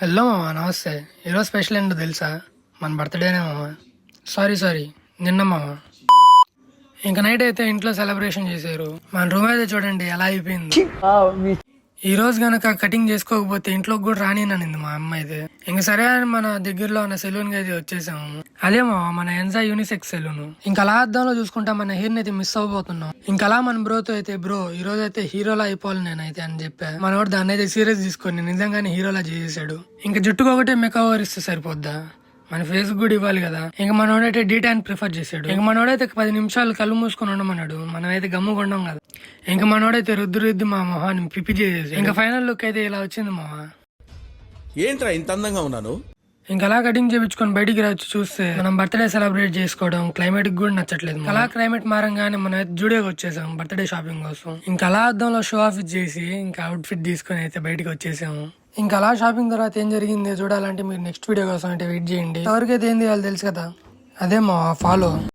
Hello మామ, నమస్తే. ఈరోజు స్పెషల్ ఏంటో తెలుసా? మన బర్త్డేనే మామ. సారీ నిన్న మామ. ఇంకా నైట్ అయితే ఇంట్లో సెలబ్రేషన్ చేశారు. మన రూమ్ అయితే చూడండి ఎలా అయిపోయింది. ఈ రోజు గనక కటింగ్ చేసుకోకపోతే ఇంట్లోకి కూడా రానినంది మా అమ్మ అయితే. ఇంక సరే అని మన దగ్గరలో ఉన్న సెలూన్ కి అయితే వచ్చేసాము. అదే మన ఎన్జా యూనిసెక్స్ సెలూన్. ఇంకా అలా అద్దంలో చూసుకుంటా మన హెయిర్ అయితే మిస్ అవబోతున్నాం. ఇంకా అలా మన బ్రోతో అయితే బ్రో ఈ రోజు అయితే హీరోలా అయిపోవాలి నేనైతే అని చెప్పా. మనోడు దాన్ని అయితే సీరియస్ తీసుకొని నిజంగానే హీరోలా చేసేసాడు. ఇంకా జుట్టుకు ఒకటే మేకవర్ ఇస్తే సరిపోద్దా? మన ఫేస్ కూడా ఇవ్వాలి కదా. ఇంకా మనోడైతే డీటాన్ ప్రిఫర్ చేసాడు. ఇంకా మనోడైతే 10 నిమిషాలు కళ్ళు మూసుకొని ఉండమన్నాడు. మనం అయితే గమ్ము కొండం కదా. ఇంకా మనోడైతే రుద్దు మా మొహాన్ని పిప్పి చేసేసి ఇంకా ఫైనల్ లుక్ అయితే ఇలా వచ్చింది మామ. ఏంట్రా ఇంత అందంగా ఉన్నాను? ఇంకా అలా కటింగ్ చేయించుకొని బయటికి రావచ్చు చూస్తే మనం బర్త్డే సెలబ్రేట్ చేసుకోవడం క్లైమేట్ కూడా నచ్చట్లేదు. అలా క్లైమేట్ మారంగానే మనం అయితే జూడియోకి వచ్చేసాం బర్త్డే షాపింగ్ కోసం. ఇంకా అలా అద్దంలో షో ఆఫ్ చేసి ఇంకా అవుట్ ఫిట్ తీసుకొని అయితే బయటకు వచ్చేసాము. ఇంకా అలా షాపింగ్ తర్వాత ఏం జరిగింది చూడాలంటే మీరు నెక్స్ట్ వీడియో కోసం అంటే వెయిట్ చేయండి. ఎవరికైతే ఏం చేయాలో తెలుసు కదా, అదే మా ఫాలో.